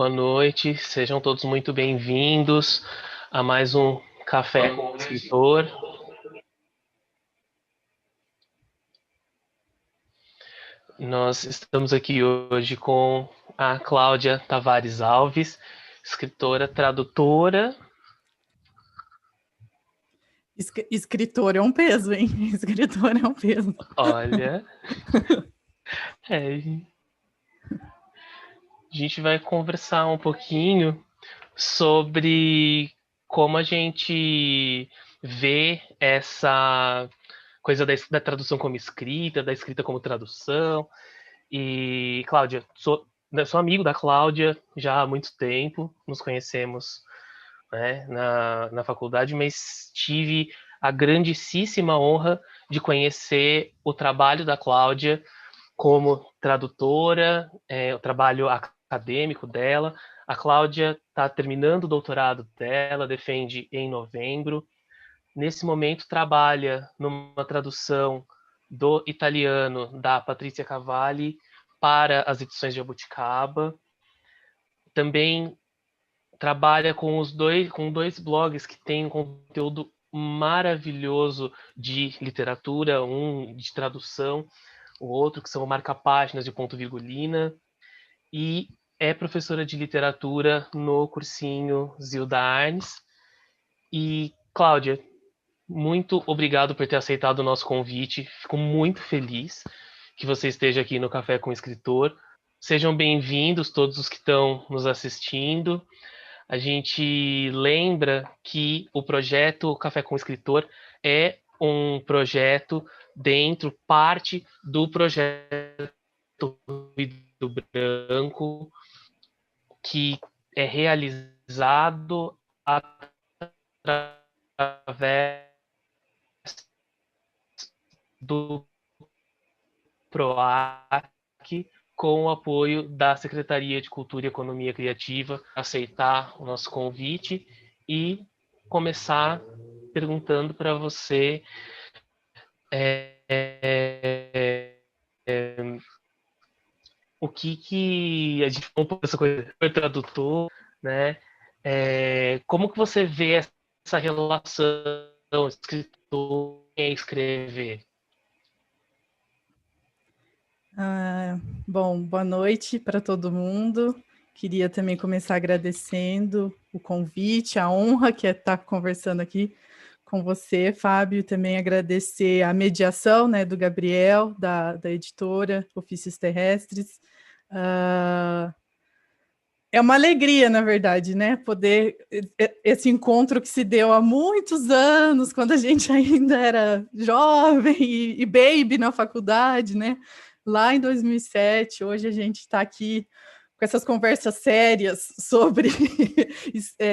Boa noite, sejam todos muito bem-vindos a mais um Café com o Escritor. Nós estamos aqui hoje com a Cláudia Tavares Alves, escritora, tradutora. Escritor é um peso, hein? Escritor é um peso. Olha, a gente vai conversar um pouquinho sobre como a gente vê essa coisa da tradução como escrita, da escrita como tradução. E, Cláudia, sou amigo da Cláudia já há muito tempo, nos conhecemos, né, na faculdade, mas tive a grandíssima honra de conhecer o trabalho da Cláudia como tradutora, o trabalho acadêmico dela. A Cláudia está terminando o doutorado dela, defende em novembro. Nesse momento, trabalha numa tradução do italiano da Patrícia Cavalli para as edições de Jabuticaba. Também trabalha com dois blogs que têm um conteúdo maravilhoso de literatura, um de tradução, o outro que são marca-páginas de ponto virgulina, e é professora de literatura no cursinho Zilda Arnes. E, Cláudia, muito obrigado por ter aceitado o nosso convite. Fico muito feliz que você esteja aqui no Café com o Escritor. Sejam bem-vindos todos os que estão nos assistindo. A gente lembra que o projeto Café com o Escritor é um projeto parte do projeto Ruído Branco, que é realizado através do PROAC, com o apoio da Secretaria de Cultura e Economia Criativa, aceitar o nosso convite e começar perguntando para você o que a gente falou um pouco dessa coisa do tradutor, né? Como que você vê essa relação escritor e escrever? Bom, boa noite para todo mundo. Queria também começar agradecendo o convite, a honra que é estar conversando aqui com você, Fábio. Também agradecer a mediação, né, do Gabriel, da editora Ofícios Terrestres. É uma alegria, na verdade, né? Poder esse encontro que se deu há muitos anos, quando a gente ainda era jovem e baby na faculdade, né? Lá em 2007, hoje a gente está aqui com essas conversas sérias sobre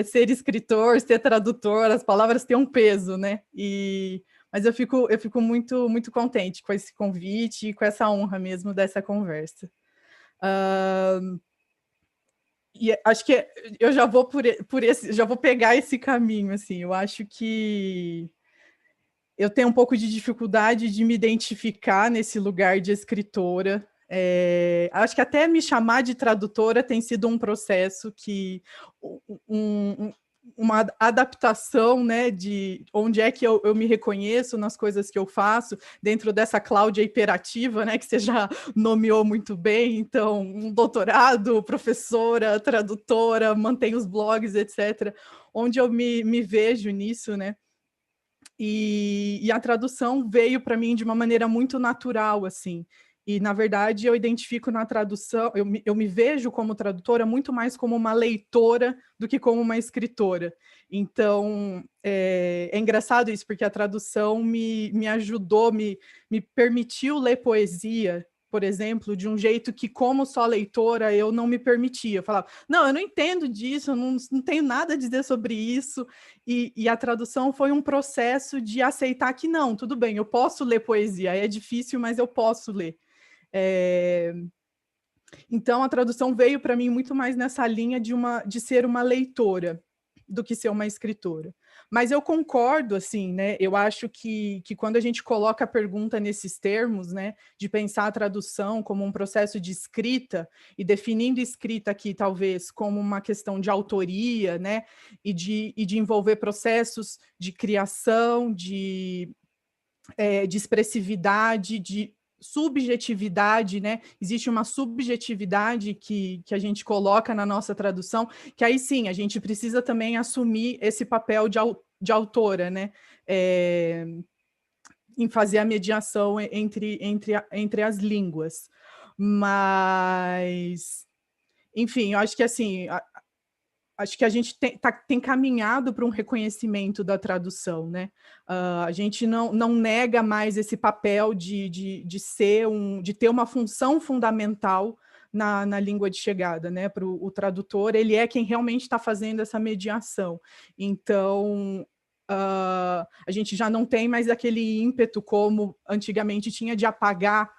ser escritor, ser tradutor, as palavras têm um peso, né? Mas eu fico muito, muito contente com esse convite e com essa honra mesmo dessa conversa. E acho que eu já vou já vou pegar esse caminho, assim. Eu acho que eu tenho um pouco de dificuldade de me identificar nesse lugar de escritora. Acho que até me chamar de tradutora tem sido um processo que uma adaptação, né, de onde é que eu me reconheço nas coisas que eu faço, dentro dessa Cláudia hiperativa, né, que você já nomeou muito bem. Então, um doutorado, professora, tradutora, mantém os blogs, etc., onde eu me vejo nisso, né? E a tradução veio para mim de uma maneira muito natural, assim. E, na verdade, eu identifico na tradução, eu me vejo como tradutora muito mais como uma leitora do que como uma escritora. Então, é engraçado isso, porque a tradução me ajudou, me permitiu ler poesia, por exemplo, de um jeito que, como só leitora, eu não me permitia. Eu falava, não, eu não entendo disso, eu não tenho nada a dizer sobre isso. E a tradução foi um processo de aceitar que não, tudo bem, eu posso ler poesia, é difícil, mas eu posso ler. Então, a tradução veio para mim muito mais nessa linha de ser uma leitora do que ser uma escritora. Mas eu concordo, assim, né? Eu acho que quando a gente coloca a pergunta nesses termos, né, de pensar a tradução como um processo de escrita, e definindo escrita aqui, talvez, como uma questão de autoria, né, e de envolver processos de criação, de expressividade, de subjetividade, né? Existe uma subjetividade que a gente coloca na nossa tradução, que aí sim, a gente precisa também assumir esse papel de autora, né? Em fazer a mediação entre as línguas. Mas, enfim, eu acho que assim, acho que a gente tem caminhado para um reconhecimento da tradução, né? A gente não nega mais esse papel de ter uma função fundamental na língua de chegada, né? Para o tradutor, ele é quem realmente está fazendo essa mediação. Então, a gente já não tem mais aquele ímpeto como antigamente tinha de apagar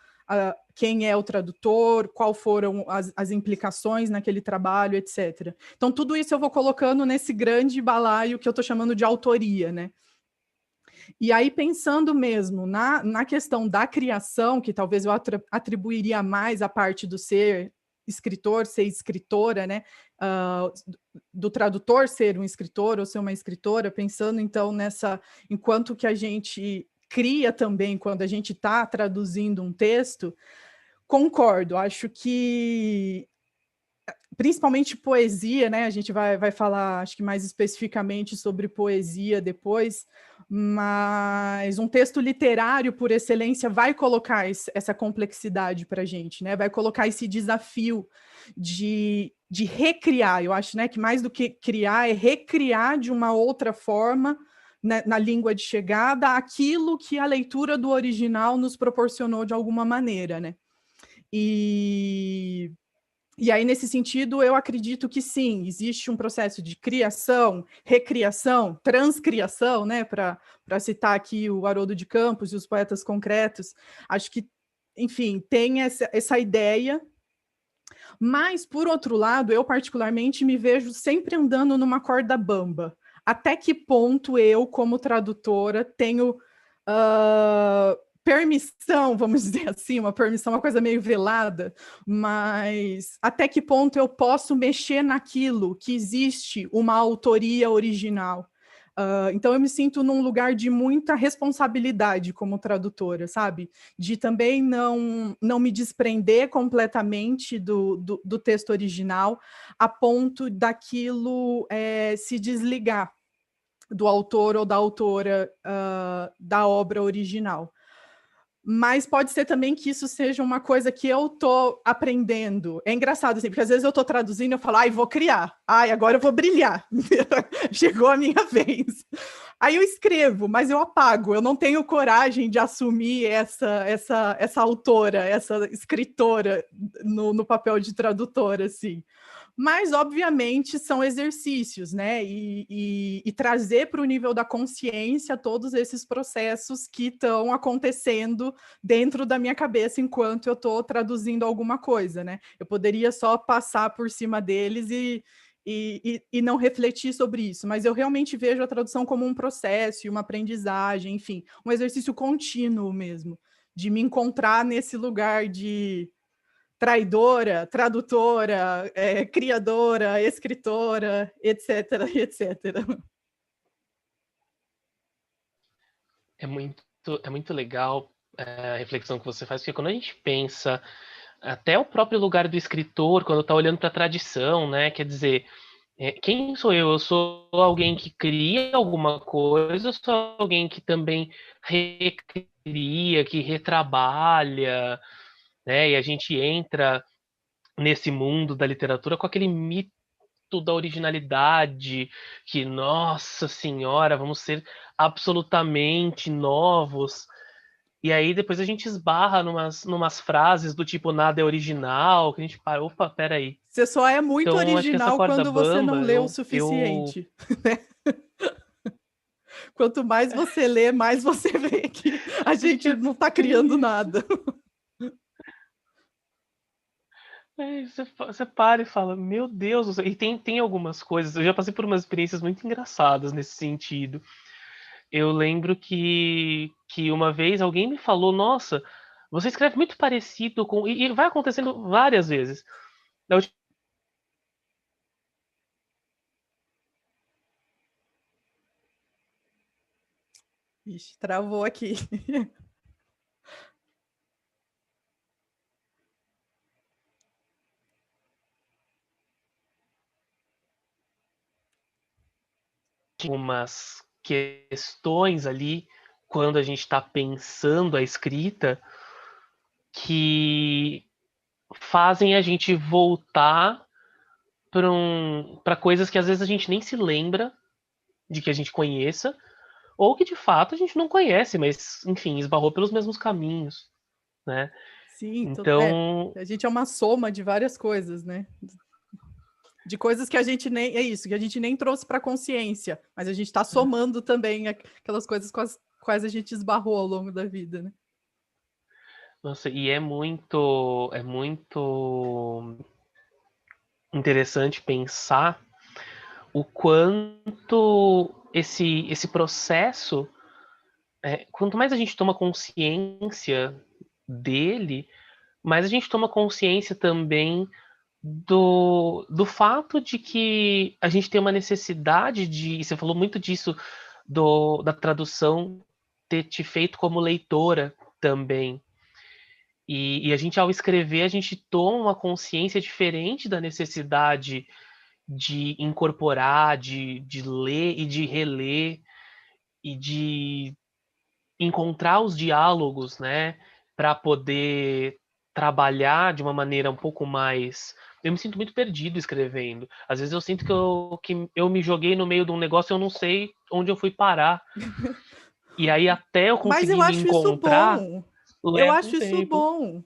quem é o tradutor, qual foram as implicações naquele trabalho, etc. Então, tudo isso eu vou colocando nesse grande balaio que eu estou chamando de autoria, né? E aí, pensando mesmo na questão da criação, que talvez eu atribuiria mais a parte do ser escritor, ser escritora, né? Do tradutor ser um escritor ou ser uma escritora, pensando então enquanto que a gente cria também quando a gente está traduzindo um texto, concordo, acho que principalmente poesia, né? A gente vai falar, acho que mais especificamente sobre poesia depois, mas um texto literário, por excelência, vai colocar essa complexidade para a gente, né? Vai colocar esse desafio de recriar. Eu acho, né, que mais do que criar, é recriar de uma outra forma, né, na língua de chegada, aquilo que a leitura do original nos proporcionou de alguma maneira, né? E aí, nesse sentido, eu acredito que sim, existe um processo de criação, recriação, transcriação, né? Para citar aqui o Haroldo de Campos e os poetas concretos. Acho que, enfim, tem essa ideia. Mas, por outro lado, eu particularmente me vejo sempre andando numa corda bamba. Até que ponto eu, como tradutora, tenho permissão, vamos dizer assim, uma permissão, uma coisa meio velada, mas até que ponto eu posso mexer naquilo que existe uma autoria original? Então eu me sinto num lugar de muita responsabilidade como tradutora, sabe? De também não me desprender completamente do texto original a ponto daquilo se desligar do autor ou da autora da obra original. Mas pode ser também que isso seja uma coisa que eu tô aprendendo. É engraçado, assim, porque às vezes eu tô traduzindo e eu falo, ai, vou criar. Ai, agora eu vou brilhar. Chegou a minha vez. Aí eu escrevo, mas eu apago. Eu não tenho coragem de assumir essa autora, essa escritora no papel de tradutora, assim. Mas, obviamente, são exercícios, né? E trazer para o nível da consciência todos esses processos que estão acontecendo dentro da minha cabeça enquanto eu estou traduzindo alguma coisa, né? Eu poderia só passar por cima deles e não refletir sobre isso, mas eu realmente vejo a tradução como um processo e uma aprendizagem, enfim, um exercício contínuo mesmo, de me encontrar nesse lugar de traidora, tradutora, criadora, escritora, etc, etc. É muito legal a reflexão que você faz, porque quando a gente pensa até o próprio lugar do escritor, quando está olhando para a tradição, né? Quer dizer, quem sou eu? Eu sou alguém que cria alguma coisa, eu sou alguém que também recria, que retrabalha, né? E a gente entra nesse mundo da literatura com aquele mito da originalidade, que, nossa senhora, vamos ser absolutamente novos. E aí depois a gente esbarra numas frases do tipo nada é original, que a gente para, opa, peraí. Você só é muito Então, acho que essa original corda quando você não bamba, lê o eu suficiente. Né? Quanto mais você lê, mais você vê que a gente não está criando nada. Você para e fala, meu Deus do céu. E tem algumas coisas, eu já passei por umas experiências muito engraçadas nesse sentido. Eu lembro que uma vez alguém me falou, nossa, você escreve muito parecido com. E vai acontecendo várias vezes. Da última Ixi, travou aqui. umas questões ali, quando a gente está pensando a escrita, que fazem a gente voltar para coisas que às vezes a gente nem se lembra de que a gente conheça, ou que de fato a gente não conhece, mas enfim, esbarrou pelos mesmos caminhos, né? Sim, Então, a gente é uma soma de várias coisas, né? De coisas que a gente nem. É isso, que a gente nem trouxe para consciência, mas a gente está somando também aquelas coisas com as quais a gente esbarrou ao longo da vida, né? nossa, e é muito interessante pensar o quanto esse processo, quanto mais a gente toma consciência dele, mais a gente toma consciência também do fato de que a gente tem uma necessidade de. Você falou muito disso, da tradução ter te feito como leitora também. E a gente, ao escrever, a gente toma uma consciência diferente da necessidade de incorporar, de ler e de reler e de encontrar os diálogos, né, para poder trabalhar de uma maneira um pouco mais. Eu me sinto muito perdido escrevendo. Às vezes eu sinto que eu me joguei no meio de um negócio e eu não sei onde eu fui parar. E aí, até eu Mas eu conseguir me acho isso encontrar, bom. Eu leva um acho isso tempo. bom.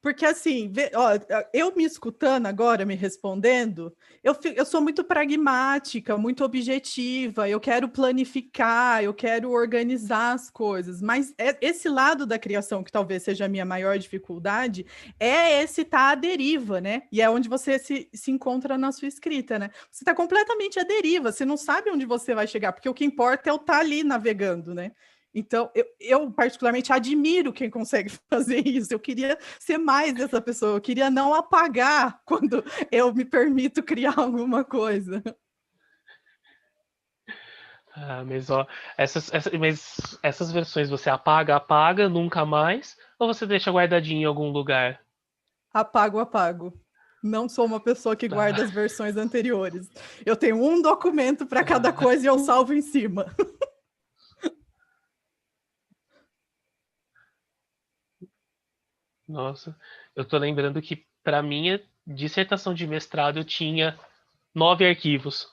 Porque assim, ó, eu me escutando agora, me respondendo, eu sou muito pragmática, muito objetiva, eu quero planificar, eu quero organizar as coisas, mas esse lado da criação, que talvez seja a minha maior dificuldade, é esse tá à deriva, né? E é onde você se encontra na sua escrita, né? Você está completamente à deriva, você não sabe onde você vai chegar, porque o que importa é eu estar ali navegando, né? Então, eu particularmente admiro quem consegue fazer isso. Eu queria ser mais essa pessoa, eu queria não apagar quando eu me permito criar alguma coisa. Ah, mas ó, mas essas versões você apaga, nunca mais, ou você deixa guardadinho em algum lugar? Apago, apago. Não sou uma pessoa que guarda Ah, as versões anteriores. Eu tenho um documento para cada ah, coisa e eu salvo em cima. nossa, eu tô lembrando que para minha dissertação de mestrado eu tinha 9 arquivos.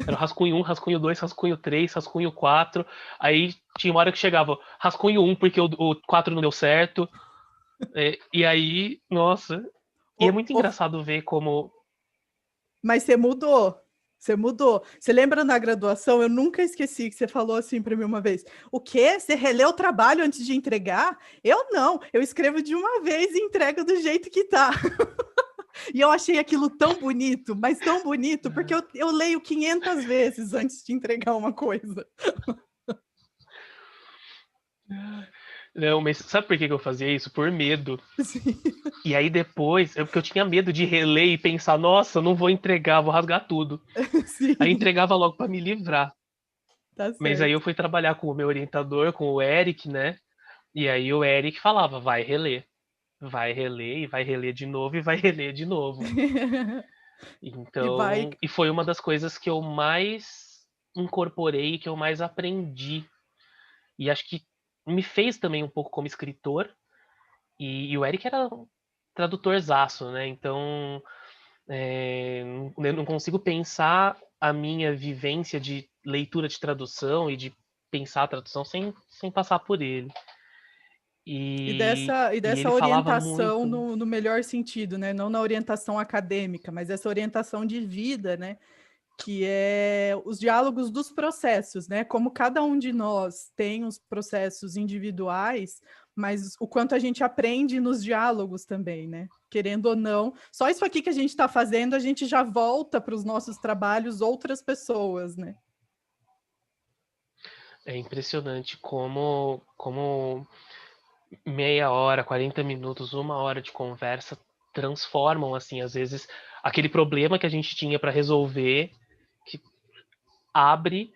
Era o rascunho 1, rascunho 2, rascunho 3, rascunho 4. Aí tinha uma hora que chegava rascunho 1 porque o 4 não deu certo. E aí, nossa. E é O, muito o, engraçado ver como. mas você mudou. Você mudou. Você lembra na graduação? Eu nunca esqueci que você falou assim para mim uma vez. O quê? Você relê o trabalho antes de entregar? Eu não. Eu escrevo de uma vez e entrego do jeito que tá. E eu achei aquilo tão bonito, mas tão bonito, porque eu leio 500 vezes antes de entregar uma coisa. Não, mas sabe por que eu fazia isso? Por medo. Sim, E aí depois, porque eu tinha medo de reler e pensar, nossa, não vou entregar, vou rasgar tudo. Aí sim, entregava logo para me livrar. tá Mas aí eu certo. fui trabalhar com o meu orientador, com o Eric, né? E aí o Eric falava, vai reler. Vai reler e vai reler de novo e vai reler de novo. E vai. Então, e foi uma das coisas que eu mais incorporei, que eu mais aprendi. E acho que me fez também um pouco como escritor. E o Eric era um tradutorzaço, né? Então, eu não consigo pensar a minha vivência de leitura de tradução e de pensar a tradução sem passar por ele. E E dessa ele falava orientação muito. no melhor sentido, né? Não na orientação acadêmica, mas essa orientação de vida, né? que é os diálogos dos processos, né? Como cada um de nós tem os processos individuais, mas o quanto a gente aprende nos diálogos também, né? Querendo ou não, só isso aqui que a gente está fazendo, a gente já volta para os nossos trabalhos outras pessoas, né? É impressionante como meia hora, 40 minutos, uma hora de conversa transformam, assim, às vezes, aquele problema que a gente tinha para resolver, que abre,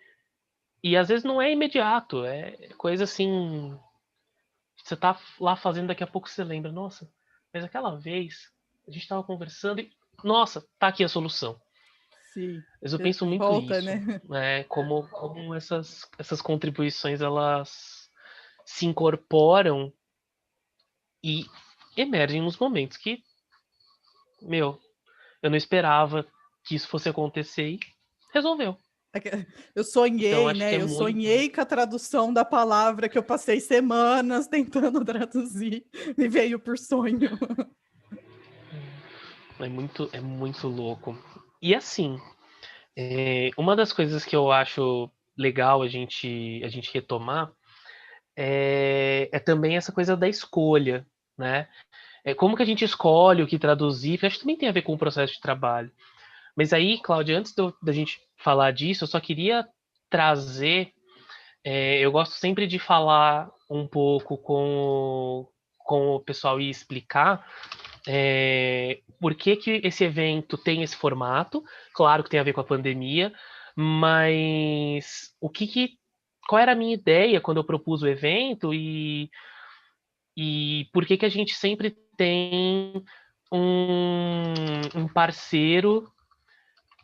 e às vezes não é imediato, é coisa assim. Você tá lá fazendo, daqui a pouco você lembra, nossa, mas aquela vez a gente estava conversando e, nossa, tá aqui a solução. Sim, Mas eu penso muito volta, isso, né? né? Como essas contribuições elas se incorporam e emergem nos momentos que, meu, eu não esperava que isso fosse acontecer e resolveu. Eu Então sonhei, acho que né? é Eu muito, sonhei com a tradução da palavra que eu passei semanas tentando traduzir, me veio por sonho. é muito louco. E assim, uma das coisas que eu acho legal a gente retomar é também essa coisa da escolha, né? Como que a gente escolhe o que traduzir, porque acho que também tem a ver com o processo de trabalho. Mas aí, Cláudia, antes da gente falar disso, eu só queria trazer. Eu gosto sempre de falar um pouco com o pessoal e explicar por que, que esse evento tem esse formato. Claro que tem a ver com a pandemia, mas qual era a minha ideia quando eu propus o evento e por que, que a gente sempre tem um parceiro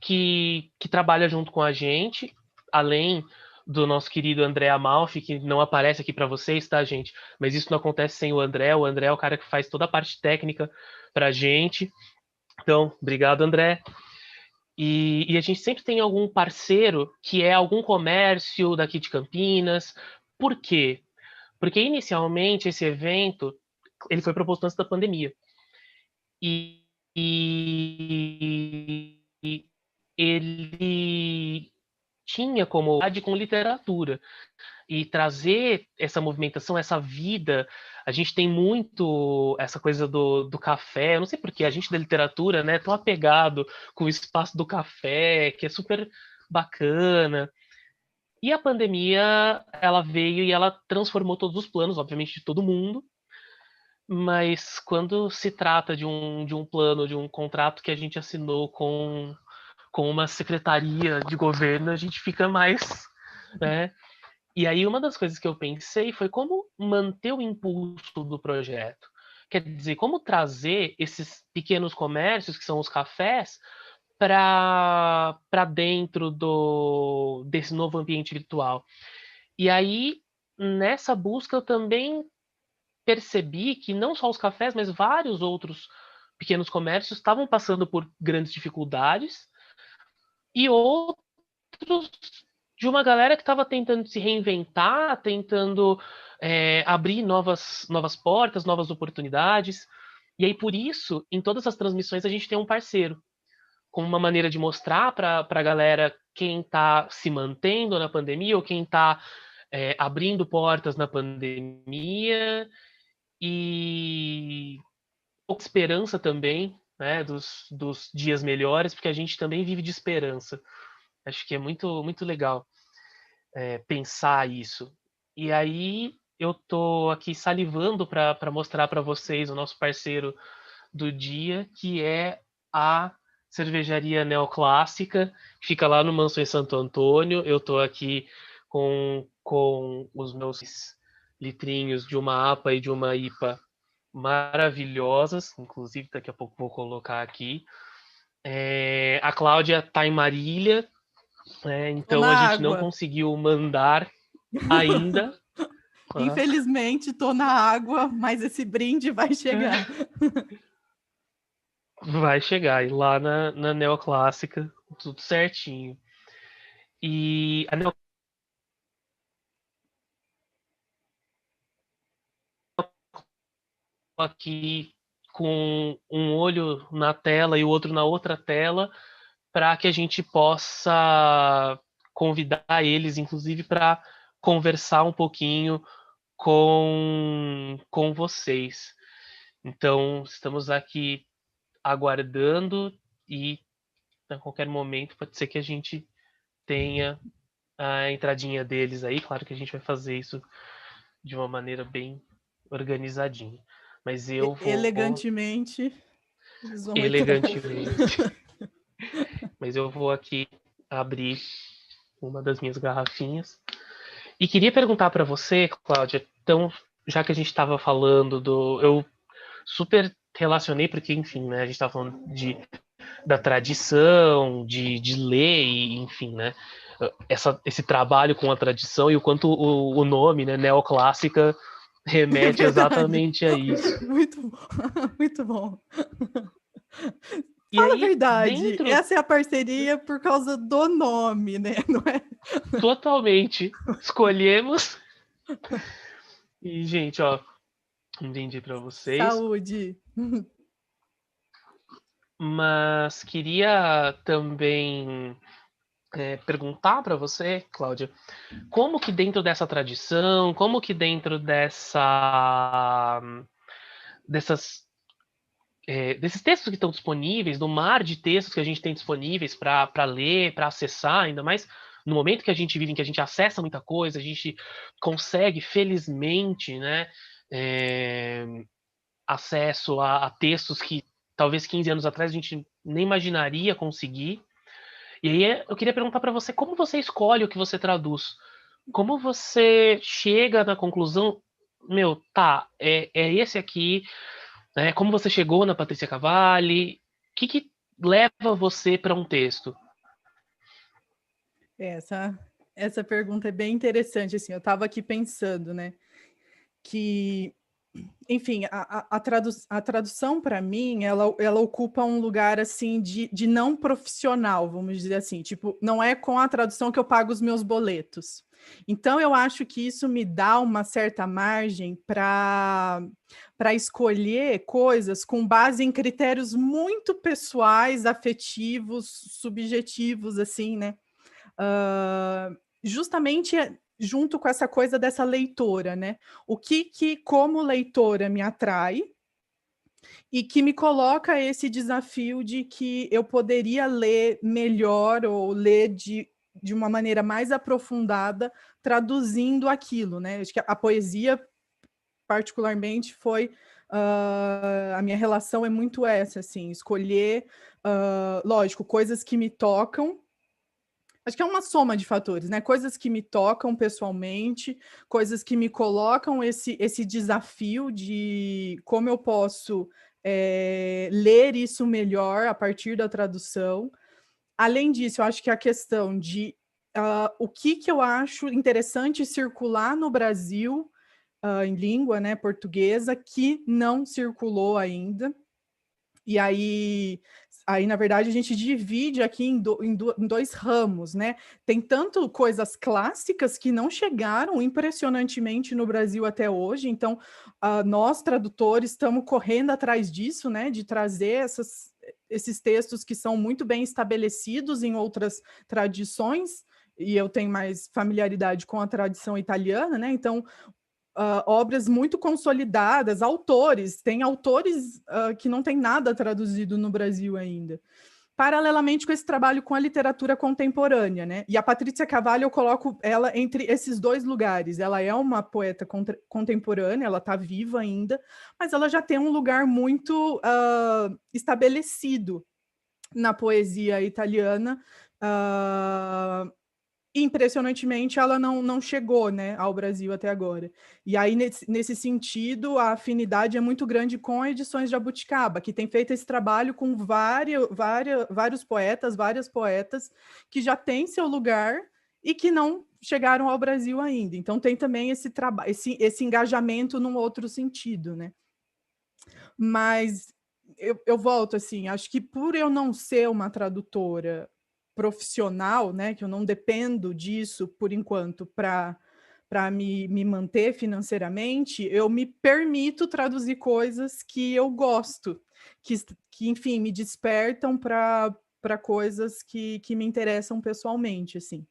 que trabalha junto com a gente, além do nosso querido André Amalfi, que não aparece aqui para vocês, tá, gente? Mas isso não acontece sem o André. O André é o cara que faz toda a parte técnica para a gente. Então, obrigado, André. E a gente sempre tem algum parceiro que é algum comércio daqui de Campinas. Por quê? Porque inicialmente esse evento ele foi proposto antes da pandemia. E, e ele tinha como com literatura e trazer essa movimentação, essa vida. A gente tem muito essa coisa do café. Eu não sei porque a gente da literatura, né, é tão apegado com o espaço do café, que é super bacana. E a pandemia, ela veio e ela transformou todos os planos, obviamente, de todo mundo. Mas quando se trata de um plano, de um contrato que a gente assinou com uma secretaria de governo, a gente fica mais, né? E aí uma das coisas que eu pensei foi como manter o impulso do projeto. Quer dizer, como trazer esses pequenos comércios, que são os cafés, para dentro desse novo ambiente virtual. E aí, nessa busca, eu também percebi que não só os cafés, mas vários outros pequenos comércios estavam passando por grandes dificuldades e outros de uma galera que estava tentando se reinventar, tentando abrir novas portas, novas oportunidades. E aí, por isso, em todas as transmissões, a gente tem um parceiro, como uma maneira de mostrar para a galera quem está se mantendo na pandemia ou quem está abrindo portas na pandemia e pouca esperança também, né, dos dias melhores, porque a gente também vive de esperança. Acho que é muito legal pensar isso. E aí eu tô aqui salivando para mostrar para vocês o nosso parceiro do dia, que é a cervejaria neoclássica, que fica lá no Mansão em Santo Antônio. Eu tô aqui com os meus litrinhos de uma APA e de uma IPA maravilhosas, inclusive daqui a pouco vou colocar aqui. A Cláudia está em Marília, Tô então na a gente não água. conseguiu mandar ainda. Ah, Infelizmente, tô na água, mas esse brinde vai chegar. vai chegar, e lá na Neoclássica, tudo certinho. E a Neoclássica aqui com um olho na tela e o outro na outra tela, para que a gente possa convidar eles, inclusive, para conversar um pouquinho com vocês. Então, estamos aqui aguardando e a qualquer momento pode ser que a gente tenha a entradinha deles aí. Claro que a gente vai fazer isso de uma maneira bem organizadinha. Mas eu vou Elegantemente, eles vão entrar. elegantemente. Mas eu vou aqui abrir uma das minhas garrafinhas. E queria perguntar para você, Cláudia, então, já que a gente estava falando do. Eu super relacionei, porque, enfim, né, a gente estava falando da tradição, de ler, e, enfim, né, esse trabalho com a tradição e o quanto o nome, né, neoclássica, É remete verdade. exatamente a isso. Muito bom. Muito bom. E Fala a aí, verdade, dentro, essa é a parceria por causa do nome, né? Não é? totalmente, escolhemos. E, gente, ó, um brinde para vocês. Saúde. Mas queria também perguntar para você, Cláudia, como que dentro dessa tradição, como que dentro dessas, desses textos que estão disponíveis, do mar de textos que a gente tem disponíveis para ler, para acessar, ainda mais no momento que a gente vive, em que a gente acessa muita coisa, a gente consegue, felizmente, né, é, acesso a textos que talvez 15 anos atrás a gente nem imaginaria conseguir. E aí eu queria perguntar para você como você escolhe o que você traduz. Como você chega na conclusão, meu, tá, é esse aqui, né? Como você chegou na Patrícia Cavalli? O que leva você para um texto? Essa, essa pergunta é bem interessante. Assim, eu estava aqui pensando, né? Que, enfim, a tradução para mim, ela ocupa um lugar assim de não profissional, vamos dizer assim. Tipo, não é com a tradução que eu pago os meus boletos. Então, eu acho que isso me dá uma certa margem para escolher coisas com base em critérios muito pessoais, afetivos, subjetivos, assim, né? Justamente junto com essa coisa dessa leitora, né? O que como leitora me atrai e que me coloca esse desafio de que eu poderia ler melhor ou ler de uma maneira mais aprofundada, traduzindo aquilo, né? Acho que a poesia, particularmente, foi a minha relação é muito essa, assim, escolher, lógico, coisas que me tocam. Acho que é uma soma de fatores, né? Coisas que me tocam pessoalmente, coisas que me colocam esse desafio de como eu posso ler isso melhor a partir da tradução. Além disso, eu acho que a questão de o que eu acho interessante circular no Brasil em língua, né, portuguesa, que não circulou ainda. E aí, na verdade, a gente divide aqui em dois ramos, né? Tem tanto coisas clássicas que não chegaram impressionantemente no Brasil até hoje, então nós, tradutores, estamos correndo atrás disso, né? De trazer esses textos que são muito bem estabelecidos em outras tradições, e eu tenho mais familiaridade com a tradição italiana, né? Então, obras muito consolidadas, tem autores que não tem nada traduzido no Brasil ainda. Paralelamente com esse trabalho com a literatura contemporânea, né? E a Patrícia Cavalli, eu coloco ela entre esses dois lugares. Ela é uma poeta contemporânea, ela está viva ainda, mas ela já tem um lugar muito estabelecido na poesia italiana. Impressionantemente, ela não chegou, né, ao Brasil até agora. E aí, nesse sentido, a afinidade é muito grande com a Edições Jabuticaba, que tem feito esse trabalho com vários poetas, várias poetas, que já têm seu lugar e que não chegaram ao Brasil ainda. Então, tem também esse engajamento num outro sentido, né? Mas eu volto, assim, acho que por eu não ser uma tradutora profissional, né, que eu não dependo disso por enquanto para me manter financeiramente, eu me permito traduzir coisas que eu gosto, que enfim, me despertam para para coisas que me interessam pessoalmente, assim.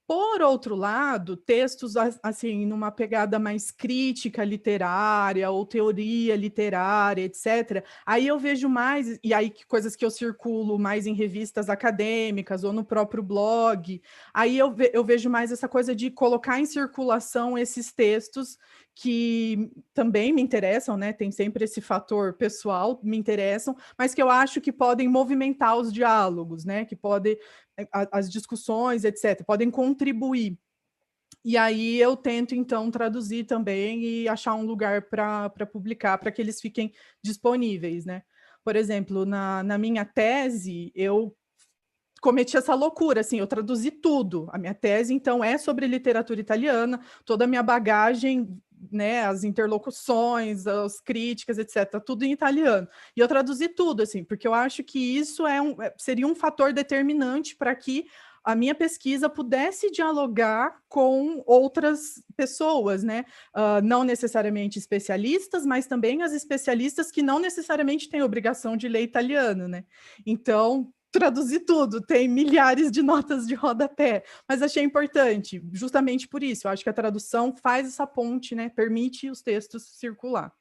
Por outro lado, textos assim, numa pegada mais crítica literária ou teoria literária, etc. Aí eu vejo mais, e aí coisas que eu circulo mais em revistas acadêmicas ou no próprio blog, aí eu vejo mais essa coisa de colocar em circulação esses textos que também me interessam, né? Tem sempre esse fator pessoal, me interessam, mas que eu acho que podem movimentar os diálogos, né? Que podem as discussões, etc., podem contribuir. E aí eu tento, então, traduzir também e achar um lugar para publicar, para que eles fiquem disponíveis, né? Por exemplo, na minha tese, eu cometi essa loucura, assim, eu traduzi tudo. A minha tese, então, é sobre literatura italiana, toda a minha bagagem, né, as interlocuções, as críticas, etc., tudo em italiano. E eu traduzi tudo, assim, porque eu acho que isso seria um fator determinante para que a minha pesquisa pudesse dialogar com outras pessoas, né? Não necessariamente especialistas, mas também as especialistas que não necessariamente têm obrigação de ler italiano, né? Então, traduzir tudo, tem milhares de notas de rodapé, mas achei importante, justamente por isso. Eu acho que a tradução faz essa ponte, né? Permite os textos circular.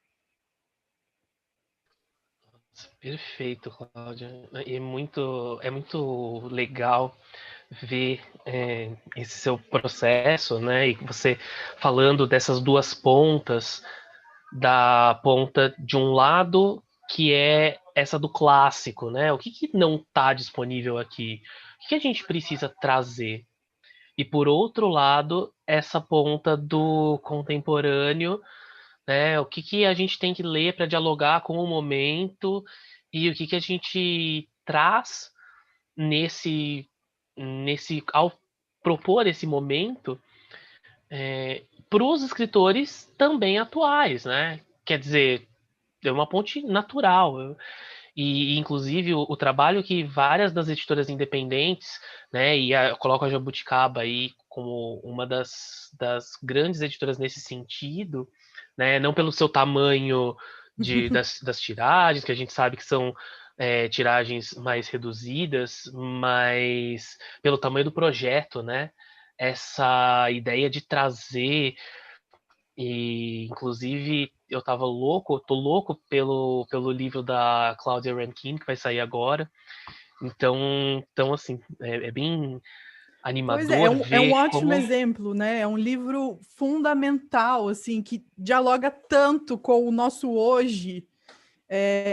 Perfeito, Cláudia. E é muito legal ver esse seu processo, né? E você falando dessas duas pontas, da ponta de um lado, que é essa do clássico, né? O que, que não está disponível aqui? O que a gente precisa trazer? E por outro lado, essa ponta do contemporâneo, né? O que, que a gente tem que ler para dialogar com o momento e o que, que a gente traz ao propor esse momento para os escritores também atuais, né? Quer dizer, é uma ponte natural. E, inclusive, o trabalho que várias das editoras independentes, né, eu coloco a Jabuticaba aí como uma das grandes editoras nesse sentido, né, não pelo seu tamanho das tiragens, que a gente sabe que são tiragens mais reduzidas, mas pelo tamanho do projeto, né, essa ideia de trazer e, inclusive, tô louco pelo livro da Claudia Rankine, que vai sair agora. Então assim, é bem Pois é, animador é um ver ótimo como. exemplo, né? É um livro fundamental, assim, que dialoga tanto com o nosso hoje.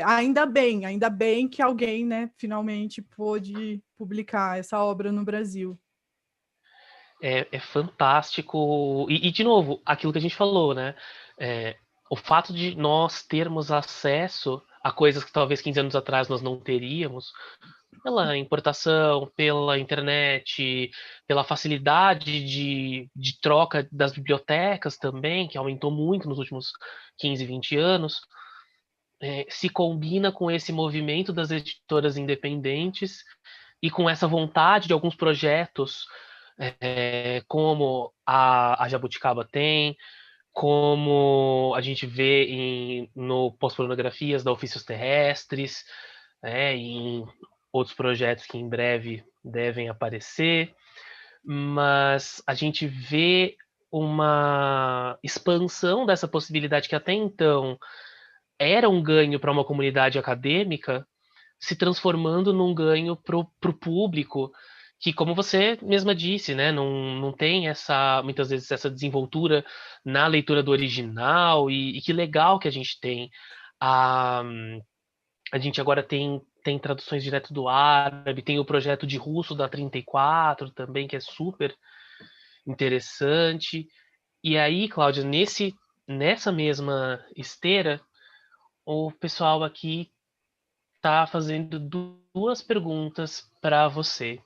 Ainda bem que alguém, né, finalmente pôde publicar essa obra no Brasil. É fantástico. De novo, aquilo que a gente falou, né? O fato de nós termos acesso a coisas que talvez 15 anos atrás nós não teríamos, pela importação, pela internet, pela facilidade de troca das bibliotecas também, que aumentou muito nos últimos 15, 20 anos, se combina com esse movimento das editoras independentes e com essa vontade de alguns projetos, como a Jabuticaba tem, como a gente vê no Pós-Pornografias da Ofícios Terrestres, e em outros projetos que em breve devem aparecer, mas a gente vê uma expansão dessa possibilidade que até então era um ganho para uma comunidade acadêmica, se transformando num ganho para o público, que, como você mesma disse, né, não tem muitas vezes essa desenvoltura na leitura do original, e que legal que a gente tem. A, a gente agora tem traduções direto do árabe, tem o projeto de russo da 34 também, que é super interessante. E aí, Cláudia, nessa mesma esteira, o pessoal aqui está fazendo duas perguntas para você.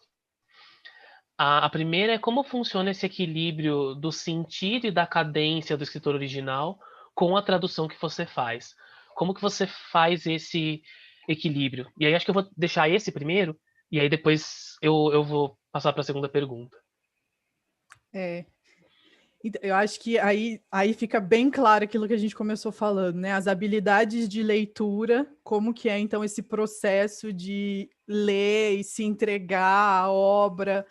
A primeira é como funciona esse equilíbrio do sentido e da cadência do escritor original com a tradução que você faz. Como que você faz esse equilíbrio? E aí acho que eu vou deixar esse primeiro, e aí depois eu vou passar para a segunda pergunta. É. Então, eu acho que aí fica bem claro aquilo que a gente começou falando, né? As habilidades de leitura, como que é então esse processo de ler e se entregar à obra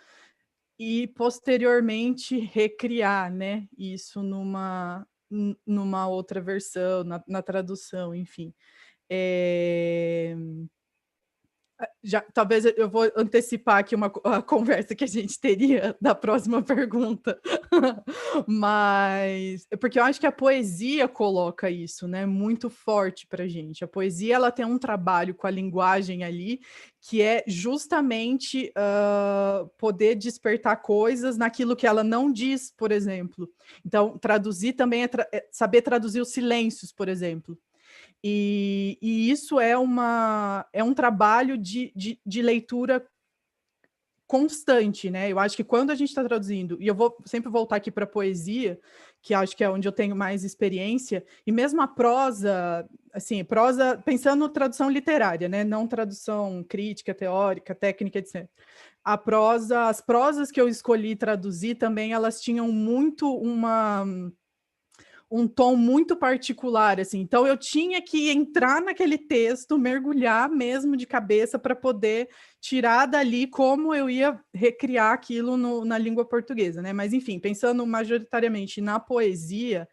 e posteriormente recriar, né? Isso numa outra versão, na tradução, enfim. É... Já, talvez eu vou antecipar aqui a conversa que a gente teria da próxima pergunta, mas porque eu acho que a poesia coloca isso, né, muito forte para a gente. A poesia ela tem um trabalho com a linguagem ali que é justamente poder despertar coisas naquilo que ela não diz, por exemplo. Então, traduzir também é saber traduzir os silêncios, por exemplo. E isso é um trabalho de leitura constante, né? Eu acho que quando a gente está traduzindo, e eu vou sempre voltar aqui para a poesia, que acho que é onde eu tenho mais experiência, e mesmo a prosa, assim, prosa, pensando em tradução literária, né? Não tradução crítica, teórica, técnica, etc. A prosa, as prosas que eu escolhi traduzir também, elas tinham muito um tom muito particular, assim. Então eu tinha que entrar naquele texto, mergulhar mesmo de cabeça para poder tirar dali como eu ia recriar aquilo na língua portuguesa, né? Mas enfim, pensando majoritariamente na poesia,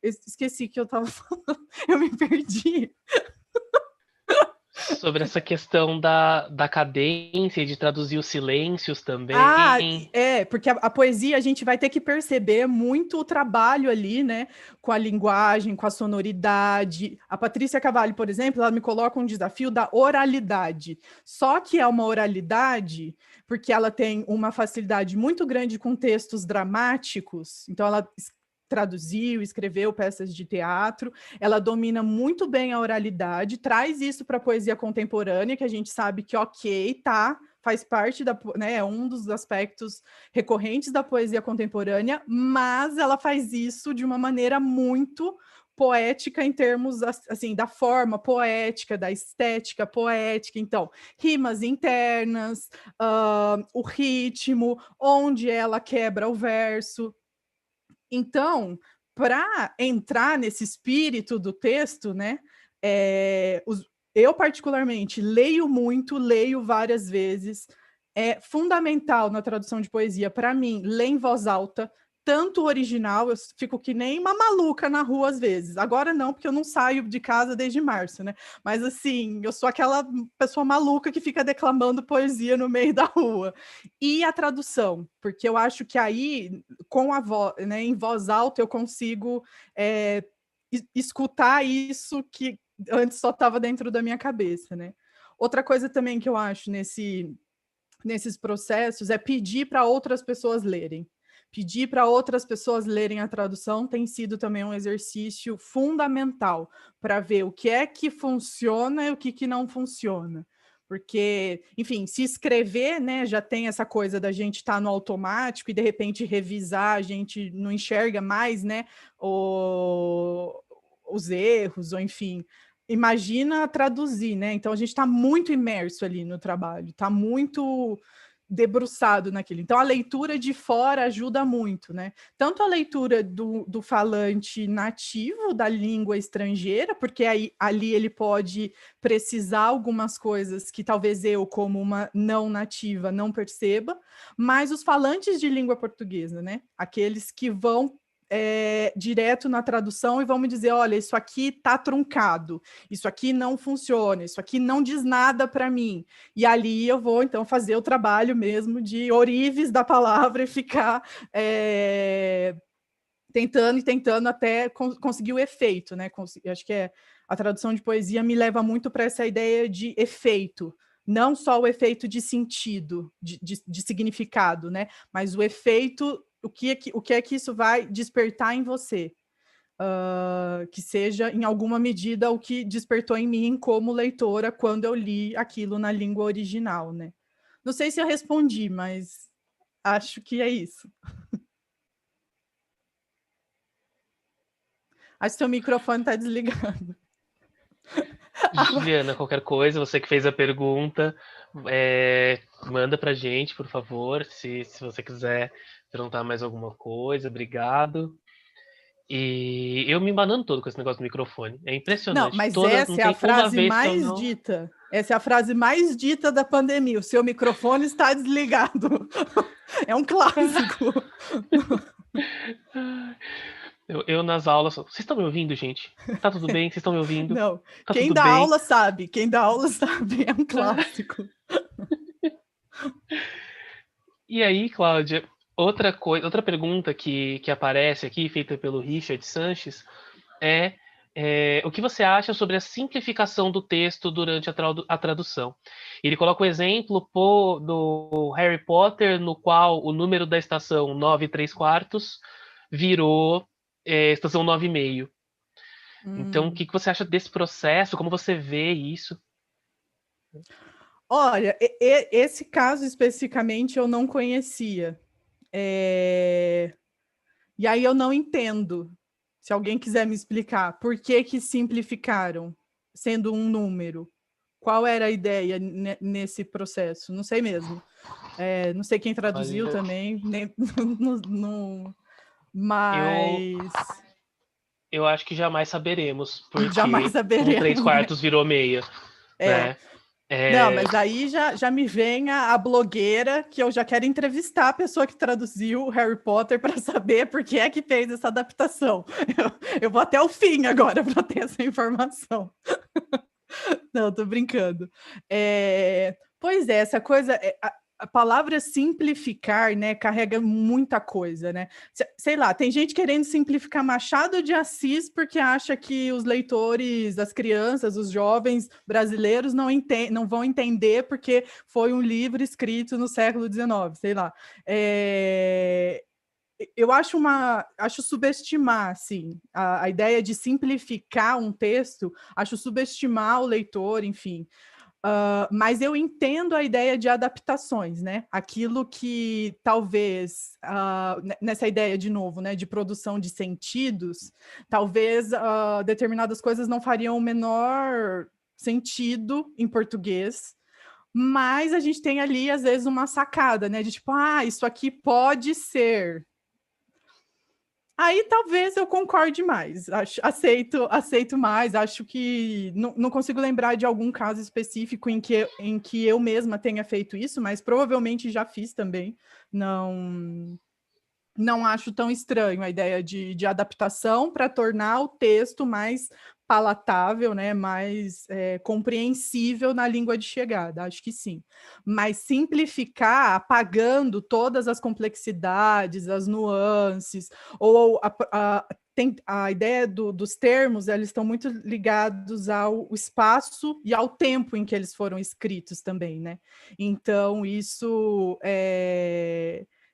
esqueci que eu estava falando, eu me perdi. Sobre essa questão da cadência e de traduzir os silêncios Ah, também. porque a poesia a gente vai ter que perceber muito o trabalho ali, né? Com a linguagem, com a sonoridade. A Patrícia Cavalli, por exemplo, ela me coloca um desafio da oralidade. Só que é uma oralidade porque ela tem uma facilidade muito grande com textos dramáticos. Então, ela traduziu, escreveu peças de teatro. Ela domina muito bem a oralidade, traz isso para a poesia contemporânea, que a gente sabe que, ok, tá, faz parte né, é um dos aspectos recorrentes da poesia contemporânea, mas ela faz isso de uma maneira muito poética em termos assim da forma poética, da estética poética. Então, rimas internas, o ritmo, onde ela quebra o verso. Então, para entrar nesse espírito do texto, né, eu particularmente leio muito, leio várias vezes. É fundamental na tradução de poesia, para mim, ler em voz alta, tanto o original, eu fico que nem uma maluca na rua às vezes. Agora não, porque eu não saio de casa desde março, né? Mas assim, eu sou aquela pessoa maluca que fica declamando poesia no meio da rua. E a tradução, porque eu acho que aí, com a voz, né, em voz alta, eu consigo escutar isso que antes só estava dentro da minha cabeça, né? Outra coisa também que eu acho nesses processos é pedir para outras pessoas lerem. Pedir para outras pessoas lerem a tradução tem sido também um exercício fundamental para ver o que é que funciona e o que não funciona. Porque, enfim, se escrever, né, já tem essa coisa da gente estar no automático e de repente revisar, a gente não enxerga mais, né, os erros, ou enfim, imagina traduzir, né? Então a gente está muito imerso ali no trabalho, está muito debruçado naquilo. Então a leitura de fora ajuda muito, né? Tanto a leitura do falante nativo da língua estrangeira, porque aí, ali ele pode precisar algumas coisas que talvez eu, como uma não nativa, não perceba, mas os falantes de língua portuguesa, né? Aqueles que vão direto na tradução e vão me dizer, olha, isso aqui está truncado, isso aqui não funciona, isso aqui não diz nada para mim. E ali eu vou, então, fazer o trabalho mesmo de orives da palavra e ficar tentando até conseguir o efeito, né? Acho que a tradução de poesia me leva muito para essa ideia de efeito, não só o efeito de sentido, de significado, né? Mas o efeito, o que é que isso vai despertar em você? Que seja, em alguma medida, o que despertou em mim como leitora quando eu li aquilo na língua original, né? Não sei se eu respondi, mas acho que é isso. Acho que seu microfone está desligado. Juliana, qualquer coisa, você que fez a pergunta, manda pra gente, por favor, se você quiser perguntar mais alguma coisa, obrigado. E eu me embanando todo com esse negócio do microfone. É Não, impressionante. mas Não essa é a tem uma frase vez que eu mais não. dita. Essa é a frase mais dita da pandemia. O seu microfone está desligado. É um clássico. Eu nas aulas. Vocês estão me ouvindo, gente? Tá tudo bem? Vocês estão me ouvindo? Não, Tá quem tudo dá bem? aula sabe. Quem dá aula sabe. É um clássico. E aí, Cláudia, outra pergunta que aparece aqui, feita pelo Richard Sanches, é, o que você acha sobre a simplificação do texto durante a tradução? Ele coloca o exemplo do Harry Potter, no qual o número da estação 9 e 3 quartos virou estação 9 e meio. Então, o que você acha desse processo? Como você vê isso? Olha, esse caso especificamente eu não conhecia. E aí eu não entendo. Se alguém quiser me explicar por que simplificaram, sendo um número. Qual era a ideia nesse processo? Não sei mesmo. Não sei quem traduziu Olha, também, nem, eu, mas eu acho que jamais saberemos, jamais porque um 3 saberemos, né? quartos virou meia, É. né? Não, É, mas aí já me vem a blogueira que eu já quero entrevistar a pessoa que traduziu o Harry Potter para saber por que é que fez essa adaptação. Eu vou até o fim agora para ter essa informação. Não, tô brincando. Pois é, essa coisa, a palavra simplificar, né, carrega muita coisa, né? Sei lá, tem gente querendo simplificar Machado de Assis porque acha que os leitores, as crianças, os jovens brasileiros não vão entender porque foi um livro escrito no século XIX, sei lá. Eu acho subestimar, assim, a ideia de simplificar um texto, acho subestimar o leitor, enfim. Mas eu entendo a ideia de adaptações, né? Aquilo que talvez, nessa ideia de novo, né, de produção de sentidos, talvez determinadas coisas não fariam o menor sentido em português, mas a gente tem ali, às vezes, uma sacada, né? De tipo, isso aqui pode ser. Aí talvez eu concorde mais, aceito mais, acho que não consigo lembrar de algum caso específico em que eu mesma tenha feito isso, mas provavelmente já fiz também. Não acho tão estranho a ideia de adaptação para tornar o texto mais palatável, né, mais compreensível na língua de chegada, acho que sim. Mas simplificar, apagando todas as complexidades, as nuances, ou a ideia dos termos, eles estão muito ligados ao espaço e ao tempo em que eles foram escritos também, né? Então, isso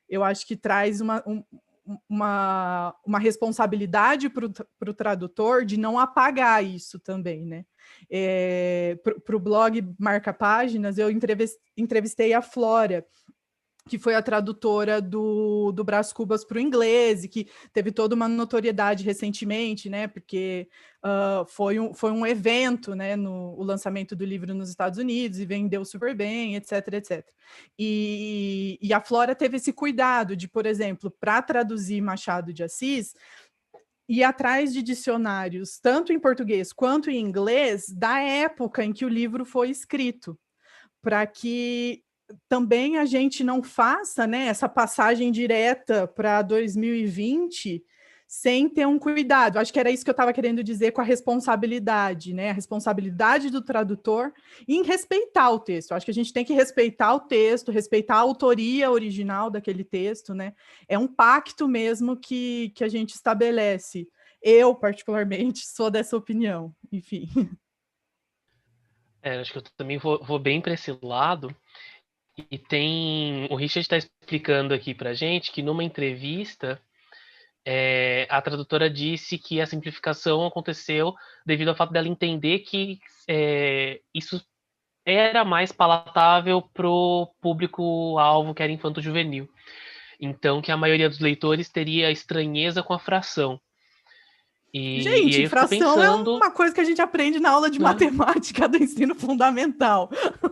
eu acho que traz uma responsabilidade para o tradutor de não apagar isso também, né? Para o blog Marca Páginas, eu entrevistei a Flora, que foi a tradutora do Brás Cubas para o inglês, e que teve toda uma notoriedade recentemente, né? Porque foi um evento, né? O lançamento do livro nos Estados Unidos, e vendeu super bem, etc, etc. E a Flora teve esse cuidado de, por exemplo, para traduzir Machado de Assis, ir atrás de dicionários, tanto em português quanto em inglês, da época em que o livro foi escrito, para que também a gente não faça, né, essa passagem direta para 2020 sem ter um cuidado. Acho que era isso que eu estava querendo dizer com a responsabilidade, né? A responsabilidade do tradutor em respeitar o texto. Acho que a gente tem que respeitar o texto, respeitar a autoria original daquele texto, né? É um pacto mesmo que a gente estabelece. Eu, particularmente, sou dessa opinião. Enfim. acho que eu também vou bem para esse lado. E o Richard está explicando aqui para gente que numa entrevista a tradutora disse que a simplificação aconteceu devido ao fato dela entender que isso era mais palatável para o público-alvo, que era infanto-juvenil. Então, que a maioria dos leitores teria estranheza com a fração. E aí Gente, eu fico fração é pensando, uma coisa que a gente aprende na aula de né? matemática do ensino fundamental.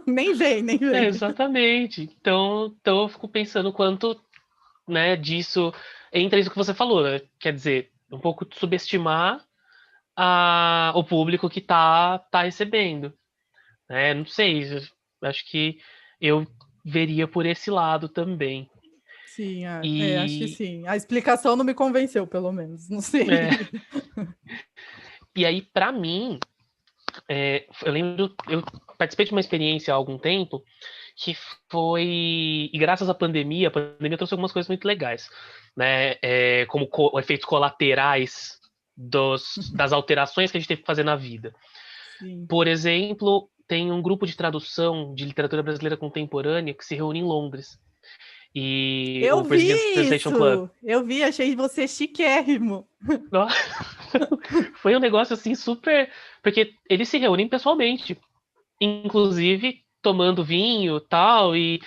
Nem vem, nem vem. Exatamente. Então eu fico pensando quanto, né, disso entra isso que você falou, né? Quer dizer, um pouco de subestimar o público que tá recebendo, né? Não sei, acho que eu veria por esse lado também. Sim, acho que E, sim. A explicação não me convenceu, pelo menos. Não sei. é, e aí, para mim, eu lembro, eu participei de uma experiência há algum tempo que foi, e graças à pandemia, a pandemia trouxe algumas coisas muito legais, né? Como efeitos colaterais das alterações que a gente teve que fazer na vida. Sim. Por exemplo, tem um grupo de tradução de literatura brasileira contemporânea que se reúne em Londres. E Eu o vi President's Translation Club. isso! Eu vi, achei você chiquérrimo. Foi um negócio assim super. Porque eles se reúnem pessoalmente, inclusive tomando vinho tal, e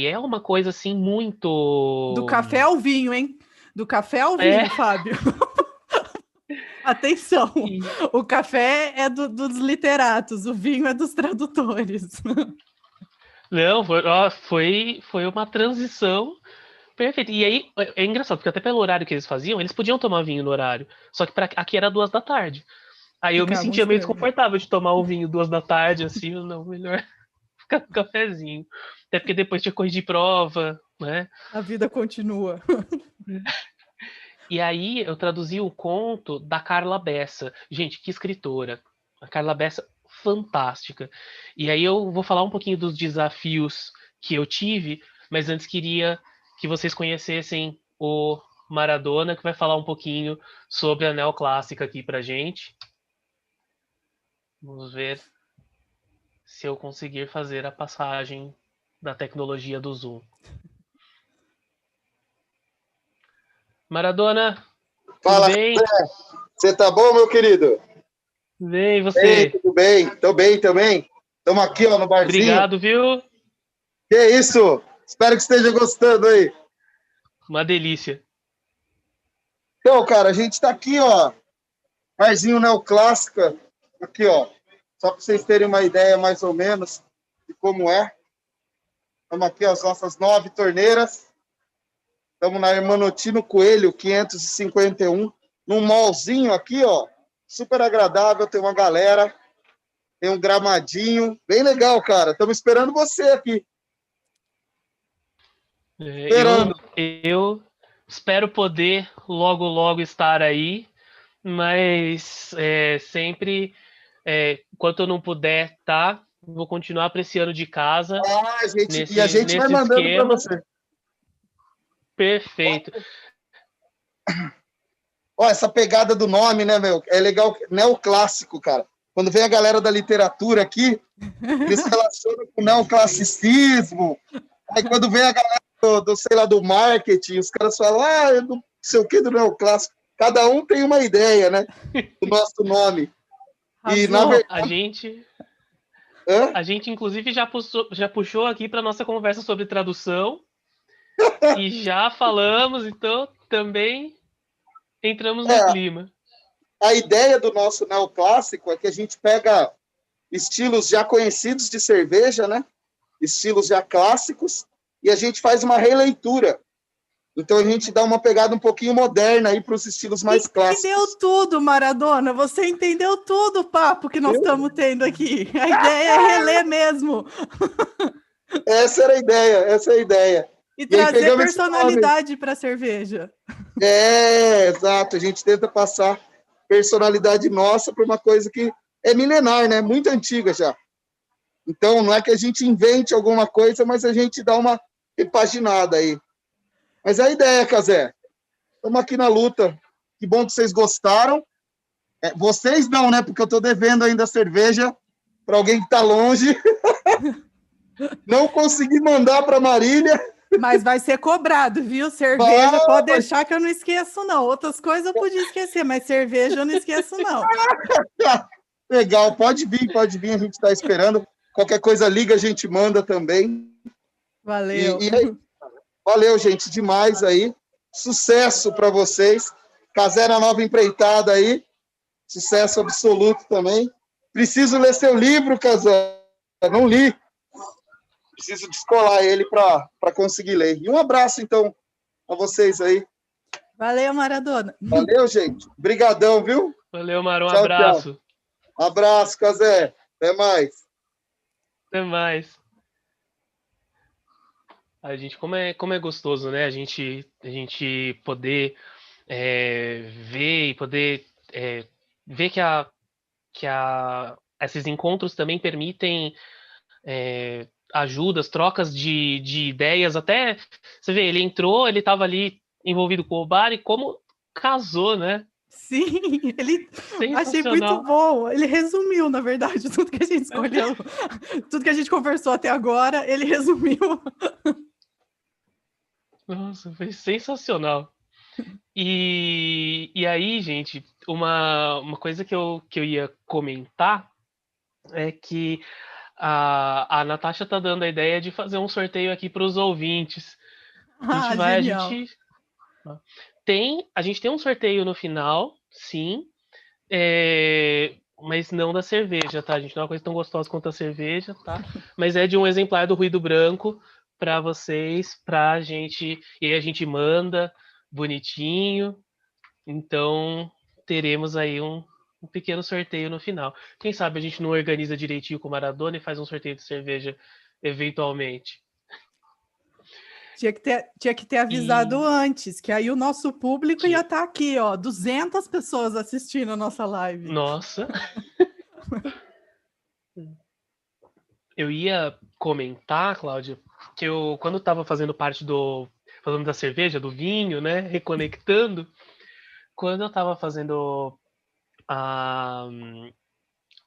é uma coisa assim Do muito. café ao vinho, hein? Do café ao É, vinho, Fábio. Atenção! e- O café é dos literatos, o vinho é dos tradutores. não, foi uma transição perfeita. E aí é engraçado, porque até pelo horário que eles faziam, eles podiam tomar vinho no horário. Só que aqui era 2 da tarde. Aí eu me Ficava um sentia meio estranho. desconfortável de tomar o vinho 2 da tarde, assim, não, melhor ficar com cafezinho. Até porque depois tinha corrigir prova, né? A vida continua. E aí eu traduzi o conto da Carla Bessa. Gente, que escritora. A Carla Bessa, fantástica. E aí eu vou falar um pouquinho dos desafios que eu tive, mas antes queria que vocês conhecessem o Maradona, que vai falar um pouquinho sobre a neoclássica aqui pra gente. Vamos ver se eu conseguir fazer a passagem da tecnologia do Zoom. Maradona, tudo Fala, bem? você tá bom, meu querido? Bem, e Ei, você? tudo bem? Tô bem também. Estamos aqui, ó, no barzinho. Obrigado, viu? Que é isso? Espero que esteja gostando aí. Uma delícia. Então, cara, a gente tá aqui, ó, barzinho neoclássica, aqui, ó, só para vocês terem uma ideia mais ou menos de como é. Estamos aqui, ó, as nossas 9 torneiras. Estamos na Hermanotino Coelho, 551, num mallzinho aqui, ó, super agradável, tem uma galera, tem um gramadinho, bem legal, cara. Estamos esperando você aqui. Esperando. Eu espero poder logo, logo estar aí, mas sempre, enquanto eu não puder, tá? Vou continuar apreciando de casa Ah, a nesse, gente vai nesse mandando para esquema você. perfeito. Ó, essa pegada do nome, né, meu? É legal, neoclássico, cara. Quando vem a galera da literatura aqui, eles relacionam com o neoclassicismo. Aí quando vem a galera sei lá, do marketing, os caras falam, eu não sei o que do neoclássico. Cada um tem uma ideia, né? Do nosso nome. E, na Arrasou. verdade... A gente inclusive, já puxou aqui para nossa conversa sobre tradução e já falamos, então também entramos no É, clima. a ideia do nosso neoclássico é que a gente pega estilos já conhecidos de cerveja, né? Estilos já clássicos, e a gente faz uma releitura. Então a gente dá uma pegada um pouquinho moderna aí para os estilos mais clássicos. Entendeu tudo, Maradona. Você entendeu tudo o papo que nós estamos tendo aqui. A ideia é reler mesmo. Essa era a ideia, essa é a ideia. E trazer aí, personalidade para a cerveja. Exato. A gente tenta passar personalidade nossa para uma coisa que é milenar, né? Muito antiga já. Então, não é que a gente invente alguma coisa, mas a gente dá uma repaginada aí. Mas é a ideia, Cazé. Estamos aqui na luta. Que bom que vocês gostaram. Vocês não, né? Porque eu estou devendo ainda a cerveja para alguém que está longe. Não consegui mandar para Marília. Mas vai ser cobrado, viu? Cerveja, pode deixar que eu não esqueço, não. Outras coisas eu podia esquecer, mas cerveja eu não esqueço, não. Legal, pode vir, a gente está esperando. Qualquer coisa, liga, a gente manda também. Valeu. Valeu, gente, demais aí. Sucesso para vocês. Casé na nova empreitada aí, sucesso absoluto também. Preciso ler seu livro, Casé. Não li. Preciso descolar ele para conseguir ler. E um abraço, então, a vocês aí. Valeu, Maradona. Valeu, gente. Obrigadão, viu? Valeu, Mara, um Tchau, abraço. tchau. Abraço, Casé. Até mais. Até mais. A gente, como é gostoso, né? A gente poder ver e poder ver que esses encontros também permitem ajudas, trocas de ideias. Até você vê, ele entrou, ele estava ali envolvido com o bar e como casou, né? Sim, ele achei muito Sensacional. bom. Ele resumiu, na verdade, tudo que a gente escolheu, tudo que a gente conversou até agora, ele resumiu. Nossa, foi sensacional. E aí, gente, uma coisa que eu ia comentar é que a Natasha tá dando a ideia de fazer um sorteio aqui para os ouvintes. Ah, genial. A gente tem um sorteio no final, sim, mas não da cerveja, tá? A gente não é uma coisa tão gostosa quanto a cerveja, tá? Mas é de um exemplar do Ruído Branco para vocês, pra gente, e aí a gente manda bonitinho. Então, teremos aí um pequeno sorteio no final. Quem sabe a gente não organiza direitinho com o Maradona e faz um sorteio de cerveja eventualmente. Tinha que ter avisado antes, que aí o nosso público ia estar aqui, ó, 200 pessoas assistindo a nossa live. Nossa. Eu ia comentar, Cláudia, que eu, quando estava fazendo parte falando da cerveja, do vinho, né, reconectando, quando eu estava fazendo a,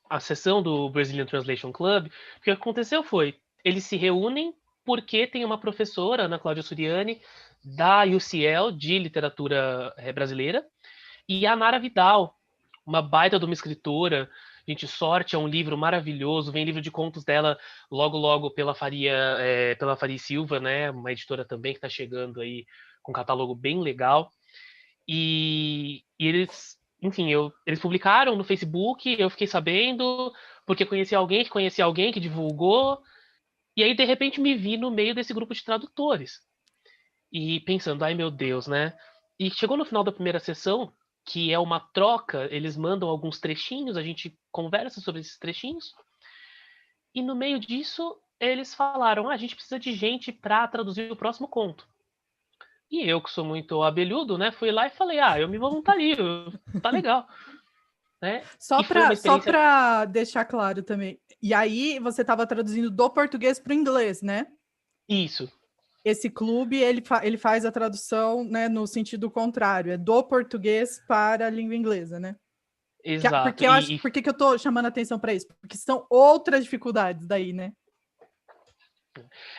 a sessão do Brazilian Translation Club, o que aconteceu foi, eles se reúnem porque tem uma professora, Ana Cláudia Suriani, da UCL, de literatura brasileira, e a Nara Vidal, uma baita de uma escritora. Gente, Sorte é um livro maravilhoso, vem livro de contos dela logo pela Faria Silva, né? Uma editora também que está chegando aí com um catálogo bem legal. E eles, enfim, eles publicaram no Facebook, eu fiquei sabendo, porque conheci alguém que divulgou, e aí de repente me vi no meio desse grupo de tradutores. E pensando, ai meu Deus, né? E chegou no final da primeira sessão, que é uma troca, eles mandam alguns trechinhos, a gente conversa sobre esses trechinhos, e no meio disso eles falaram, a gente precisa de gente para traduzir o próximo conto. E eu, que sou muito abelhudo, né, fui lá e falei, eu me voluntario, tá legal. Né? Só E foi uma experiência... para deixar claro também, e aí você estava traduzindo do português para o inglês, né? Isso. Esse clube, ele faz a tradução, né, no sentido contrário, é do português para a língua inglesa, né? Exato. Porque eu acho, por que eu estou chamando a atenção para isso? Porque são outras dificuldades daí, né?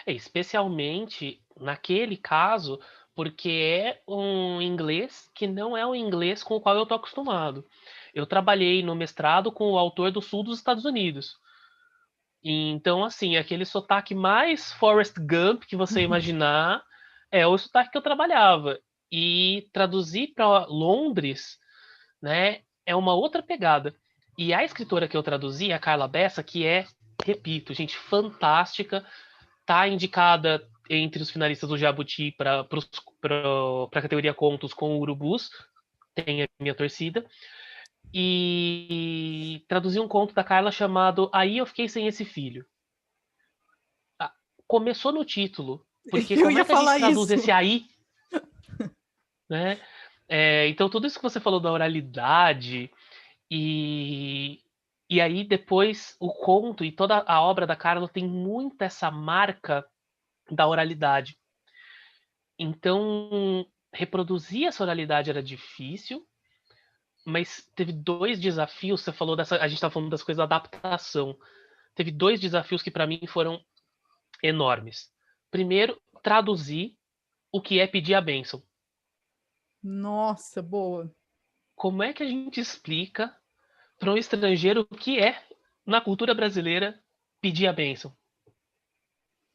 Especialmente naquele caso, porque é um inglês que não é o inglês com o qual eu estou acostumado. Eu trabalhei no mestrado com o autor do sul dos Estados Unidos. Então, assim, aquele sotaque mais Forrest Gump que você imaginar é o sotaque que eu trabalhava. E traduzir para Londres, né, é uma outra pegada. E a escritora que eu traduzi, a Carla Bessa, que é, repito, gente, fantástica, tá indicada entre os finalistas do Jabuti para a categoria Contos com Urubus, tem a minha torcida. E traduzi um conto da Carla chamado Aí Eu Fiquei Sem Esse Filho. Começou no título, porque Eu como ia é que a gente falar traduz isso. esse aí? Né? Então, tudo isso que você falou da oralidade, e aí depois o conto e toda a obra da Carla tem muito essa marca da oralidade. Então, reproduzir essa oralidade era difícil, mas teve dois desafios. Você falou a gente estava falando das coisas da adaptação. Teve dois desafios que para mim foram enormes. Primeiro, traduzir o que é pedir a bênção. Nossa, boa. Como é que a gente explica para um estrangeiro o que é, na cultura brasileira, pedir a bênção?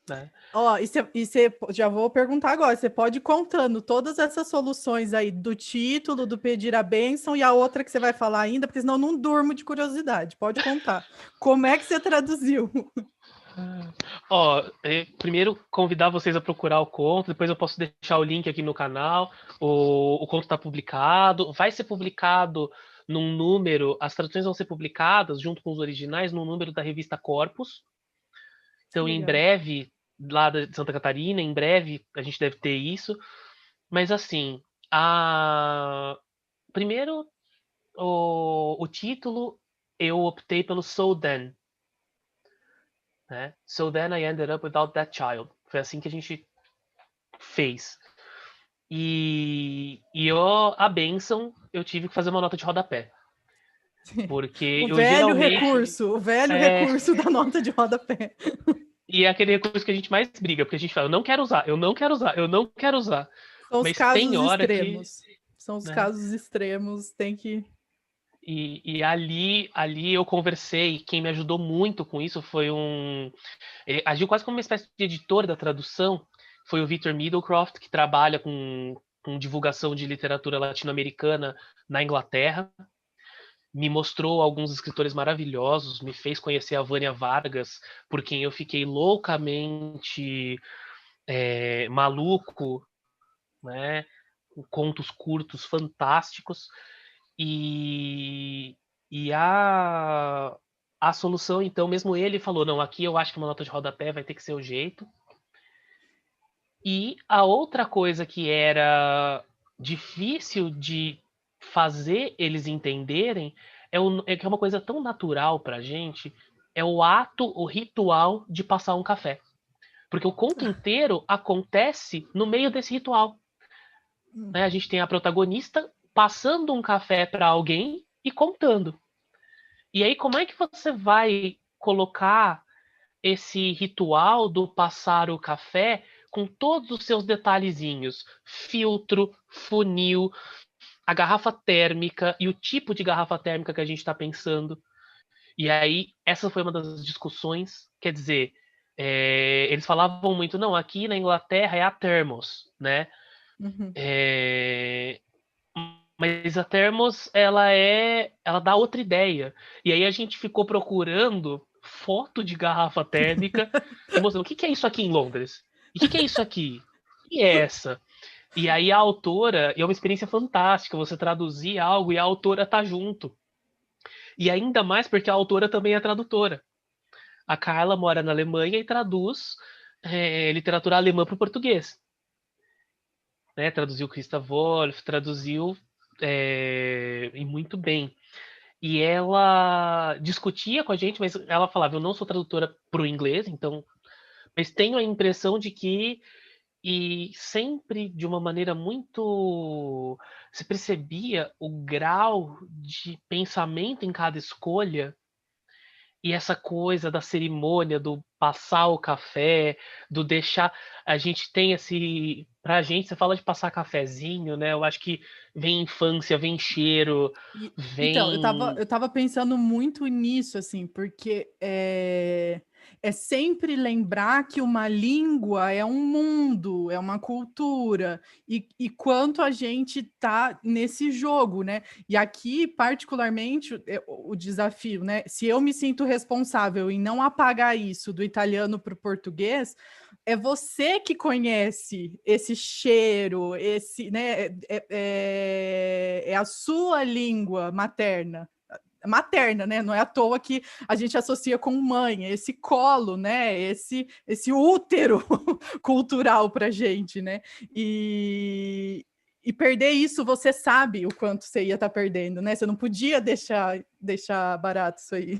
né? Ó, e você já vou perguntar agora, você pode ir contando todas essas soluções aí do título, do pedir a bênção e a outra que você vai falar ainda, porque senão eu não durmo de curiosidade. Pode contar. Como é que você traduziu? Ó, primeiro convidar vocês a procurar o conto, depois eu posso deixar o link aqui no canal. O conto está publicado, vai ser publicado num número, as traduções vão ser publicadas junto com os originais num número da revista Corpus. Então, em Legal. breve, lá de Santa Catarina, em breve a gente deve ter isso. Mas assim, primeiro o título eu optei pelo So Then, né? So Then I Ended Up Without That Child. Foi assim que a gente fez. A bênção, eu tive que fazer uma nota de rodapé. Porque eu geralmente. O velho É, recurso da nota de rodapé. e é aquele recurso que a gente mais briga, porque a gente fala, eu não quero usar, eu não quero usar, eu não quero usar. São os Mas tem casos hora que. extremos. São os Né? casos extremos, tem que. E ali eu conversei, quem me ajudou muito com isso foi ele agiu quase como uma espécie de editor da tradução, foi o Victor Middlecroft, que trabalha com divulgação de literatura latino-americana na Inglaterra. Me mostrou alguns escritores maravilhosos, me fez conhecer a Vânia Vargas, por quem eu fiquei loucamente maluco, né? Contos curtos fantásticos. E, a solução, então, mesmo ele falou, não, aqui eu acho que uma nota de rodapé vai ter que ser o jeito. E a outra coisa que era difícil de fazer eles entenderem é que é uma coisa tão natural pra gente, é o ato, o ritual de passar um café. Porque o conto inteiro acontece no meio desse ritual. Né? A gente tem a protagonista passando um café para alguém e contando. E aí, como é que você vai colocar esse ritual do passar o café com todos os seus detalhezinhos? Filtro, funil, a garrafa térmica e o tipo de garrafa térmica que a gente está pensando. E aí, essa foi uma das discussões. Quer dizer, eles falavam muito, não, aqui na Inglaterra é a Thermos, né? Uhum. Mas a Thermos, ela dá outra ideia. E aí a gente ficou procurando foto de garrafa térmica e mostrando o que é isso aqui em Londres? E o que é isso aqui? E é essa? E aí a autora, e é uma experiência fantástica, você traduzir algo e a autora tá junto. E ainda mais porque a autora também é tradutora. A Carla mora na Alemanha e traduz literatura alemã para o português. Né? Traduziu Christa Wolf, traduziu e muito bem. E ela discutia com a gente, mas ela falava, eu não sou tradutora para o inglês, então, mas tenho a impressão de que e sempre de uma maneira muito se percebia o grau de pensamento em cada escolha e essa coisa da cerimônia, do passar o café, do deixar. A gente tem esse. Pra gente, você fala de passar cafezinho, né? Eu acho que vem infância, vem cheiro, Então, vem. eu tava pensando muito nisso, assim, porque é sempre lembrar que uma língua é um mundo, é uma cultura, e quanto a gente tá nesse jogo, né? E aqui, particularmente, o desafio, né? Se eu me sinto responsável em não apagar isso do italiano para o português, é você que conhece esse cheiro, esse, né? É a sua língua materna, né? Não é à toa que a gente associa com mãe, esse colo, né? Esse útero cultural para gente, né? E perder isso, você sabe o quanto você ia estar perdendo, né? Você não podia deixar barato isso aí.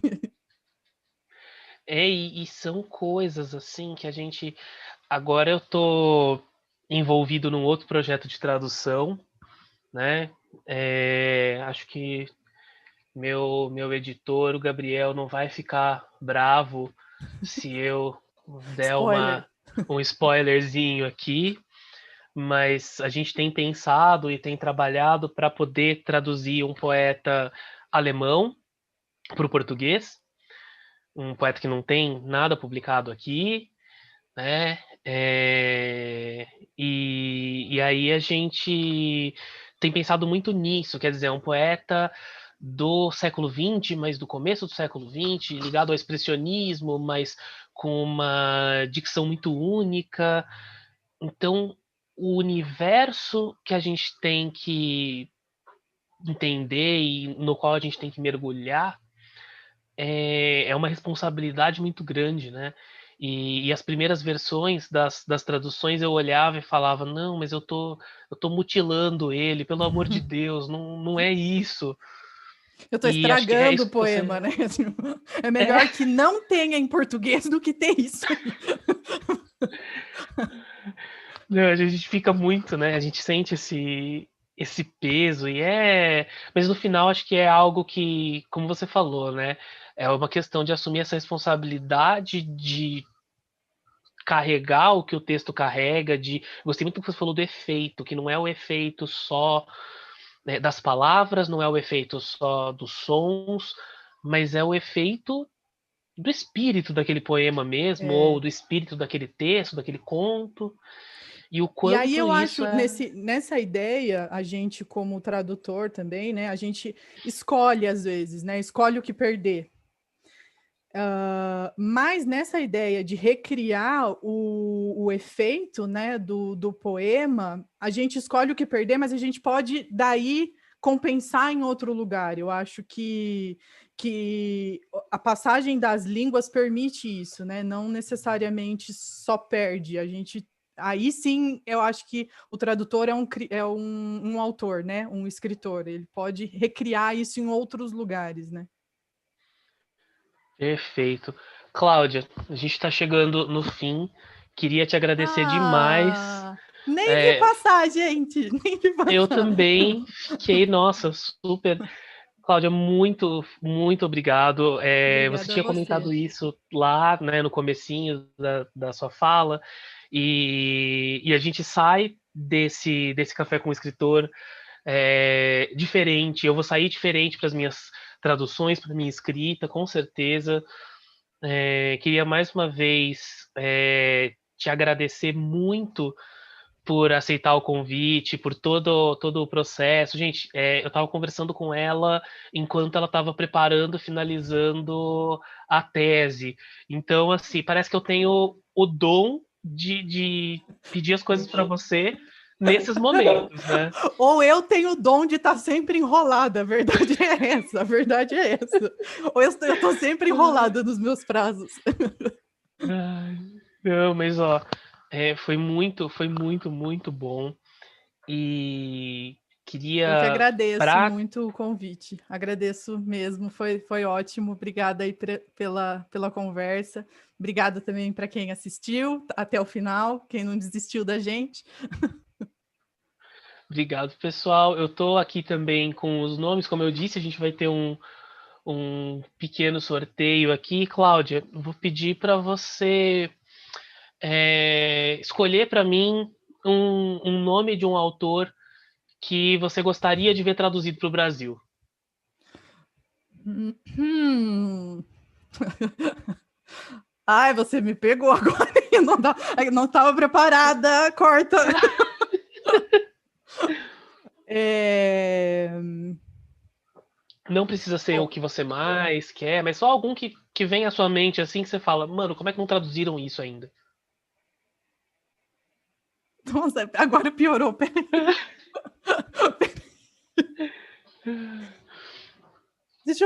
E são coisas assim que a gente. Agora eu tô envolvido num outro projeto de tradução, né? Acho que meu editor, o Gabriel, não vai ficar bravo se eu der Spoiler. um spoilerzinho aqui, mas a gente tem pensado e tem trabalhado para poder traduzir um poeta alemão para o português, um poeta que não tem nada publicado aqui, né? E aí a gente tem pensado muito nisso, quer dizer, é um poeta do século XX, mas do começo do século XX, ligado ao expressionismo, mas com uma dicção muito única. Então, o universo que a gente tem que entender e no qual a gente tem que mergulhar é uma responsabilidade muito grande, né? E as primeiras versões das traduções eu olhava e falava, não, mas eu tô mutilando ele, pelo amor de Deus, não é isso. Eu tô E acho que é estragando isso o que você. poema, né? É melhor que não tenha em português do que ter isso aí. Não, a gente fica muito, né? A gente sente esse peso e é. Mas no final acho que é algo que, como você falou, né? É uma questão de assumir essa responsabilidade de carregar o que o texto carrega, de. Gostei muito que você falou do efeito, que não é o efeito só, né, das palavras, não é o efeito só dos sons, mas é o efeito do espírito daquele poema mesmo, ou É. do espírito daquele texto, daquele conto, e o E aí quanto eu isso acho, é. nessa ideia, a gente, como tradutor também, né? A gente escolhe às vezes, né? Escolhe o que perder. Mas nessa ideia de recriar o efeito, né, do poema, a gente escolhe o que perder, mas a gente pode daí compensar em outro lugar. Eu acho que a passagem das línguas permite isso, né? Não necessariamente só perde. A gente aí sim, eu acho que o tradutor é um autor, né? Um escritor. Ele pode recriar isso em outros lugares, né? Perfeito. Cláudia, a gente está chegando no fim. Queria te agradecer demais. Nem vi É, passar, gente. Nem vi eu passar. também fiquei, nossa, super. Cláudia, muito, muito obrigado. Você Obrigada a tinha você. comentado isso lá, né, no comecinho da sua fala, e a gente sai desse café com o escritor diferente. Eu vou sair diferente para as minhas traduções, para minha escrita, com certeza. Queria mais uma vez te agradecer muito por aceitar o convite, por todo o processo. Gente, eu estava conversando com ela enquanto ela estava preparando, finalizando a tese. Então, assim, parece que eu tenho o dom de pedir as coisas para você nesses momentos, né? Ou eu tenho o dom de estar sempre enrolada. A verdade é essa. A verdade é essa. Ou eu estou sempre enrolada nos meus prazos. Ai, não, mas ó, foi muito, muito bom. E Eu que queria agradeço pra. muito o convite. Agradeço mesmo. Foi ótimo. Obrigada aí pela conversa. Obrigada também para quem assistiu até o final, quem não desistiu da gente. Obrigado, pessoal. Eu tô aqui também com os nomes, como eu disse, a gente vai ter um pequeno sorteio aqui. Cláudia, eu vou pedir para você escolher para mim um nome de um autor que você gostaria de ver traduzido para o Brasil. Ai, você me pegou agora. Eu não estava preparada. Corta. É... Não precisa ser o que você mais quer, mas só algum que vem à sua mente assim que você fala, mano, como é que não traduziram isso ainda? Nossa, agora piorou. Peraí.